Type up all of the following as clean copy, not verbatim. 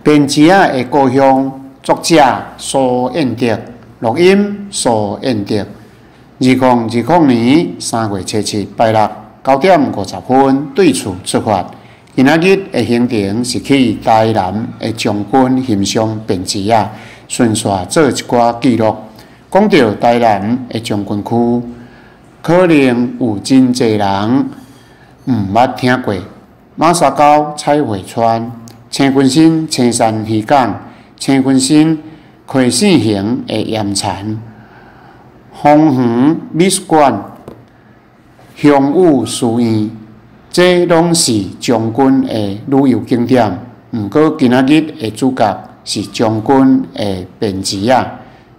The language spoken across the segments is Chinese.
编辑的故乡，作者苏彦德，录音苏彦德。2020年3月7日，拜六9:50分，对厝出发。今仔日的行程是去台南的将军欣赏编辑顺续做一寡记录。讲到台南的将军区，可能有真侪人捌听过马沙沟彩绘川、青群新青山渔港、青群新溪线型的盐田、丰原美术馆、雄武书院，这拢是将军的旅游景点。毋过今仔日的主角是将军的编辑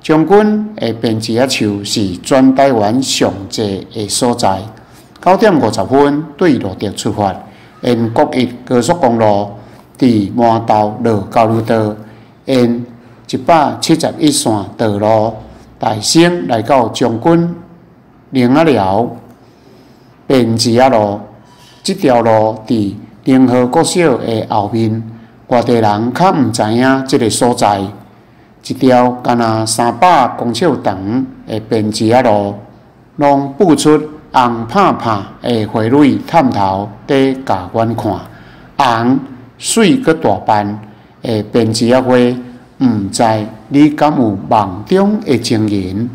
将军的编辑树是全台湾上济的所在。9:50分对路德出发，沿国一高速公路伫麻豆落交流道，沿171线道路大升来到将军灵仔寮编辑路。这条路伫联合国小的后面，外地人较毋知影这个所在。一条敢若300公尺长的编辑路，拢布出红拍拍的花蕊探头在甲阮看，红水阁大瓣的编辑花，毋知你敢有梦中的情人？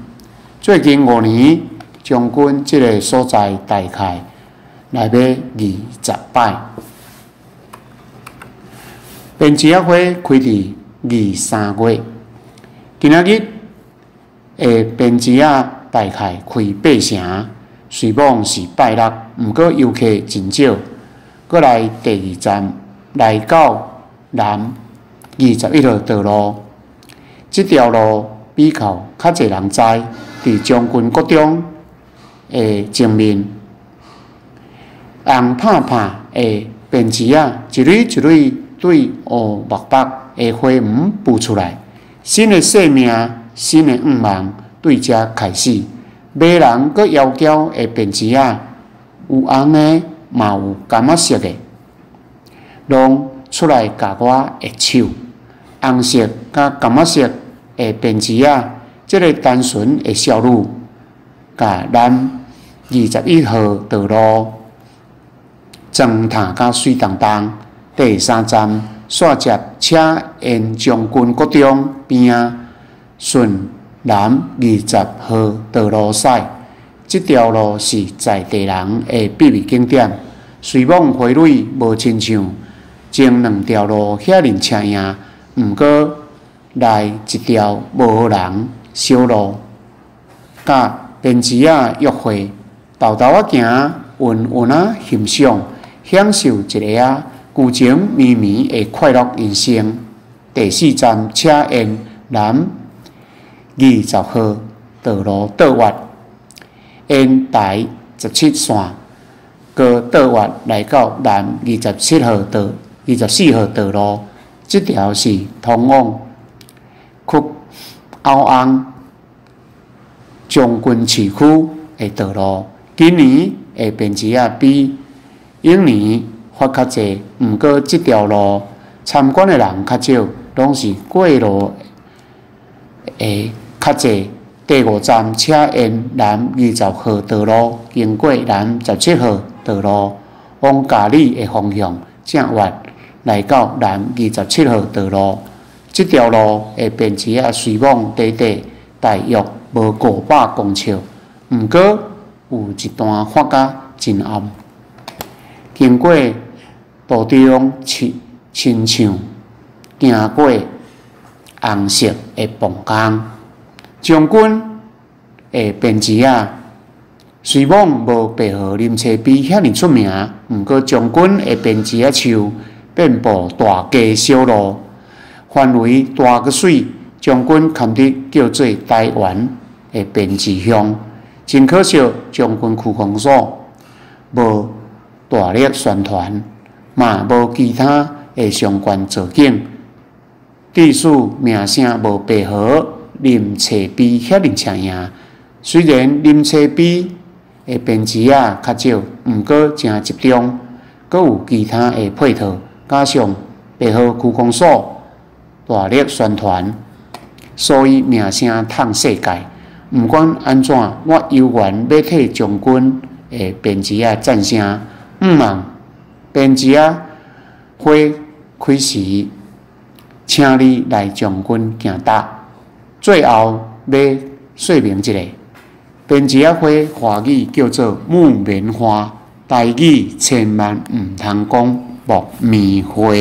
最近5年，将军这个所在大概来买20摆。编辑花开伫23月，今仔日的编辑大概开8成。虽讲是拜六，毋过游客真少。过来第2站，来到南21号道路。这条路比较侪人知，伫将军国中的前面，红拍拍的编辑一蕊一蕊对乌白白的花纹浮出来。新的生命，新的愿望对遮开始。买人阁要求的编辑有红的，嘛有柑仔色的，拢出来甲我握手。红色甲柑仔色的编辑这个单纯的少女，甲咱21号道路砖塔甲水当当第3站，煞接车沿将军国中边顺南20号道路驶，这条路是在地人的必备景点。虽讲花蕊无亲像前2条路遐尼车赢，毋过来一条无人小路，甲编辑约会，豆豆行，稳稳欣赏，享受一个旧情绵绵的快乐人生。第4站，车沿南20号道路倒弯，沿台17线，搁倒弯来到南24号道路。这条是通往曲凹甕将军市区的道路。今年的编辑比往年发较济，毋过这条路参观的人较少，拢是过路的较济。第5站，车沿南20号道路，经过南17号道路，往嘉义的方向正弯来到南27号道路。这条路的编辑虽往短短，大约无500公尺，毋过有一段发甲真暗。经过途中亲像行过红色的磅工。将军的编辑虽讲无白河林车比遐尼出名，毋过将军的编辑树遍布大街小路，范围大个水。将军堪得叫做台湾的编辑乡。真可惜，将军区公所无大力宣传，嘛无其他的相关造景，致使名声无白河林车比遐尼抢赢。虽然林车比的编辑较少，毋过真集中，阁有其他的配套，加上白河区公所大力宣传，所以名声烫世界。毋管安怎，我犹原要替将军的编辑啊赞声，毋茫编辑啊会开时，请你来将军行答。最后要说明一下，编辑啊会华语叫做木棉花，台语千万毋通讲木棉花。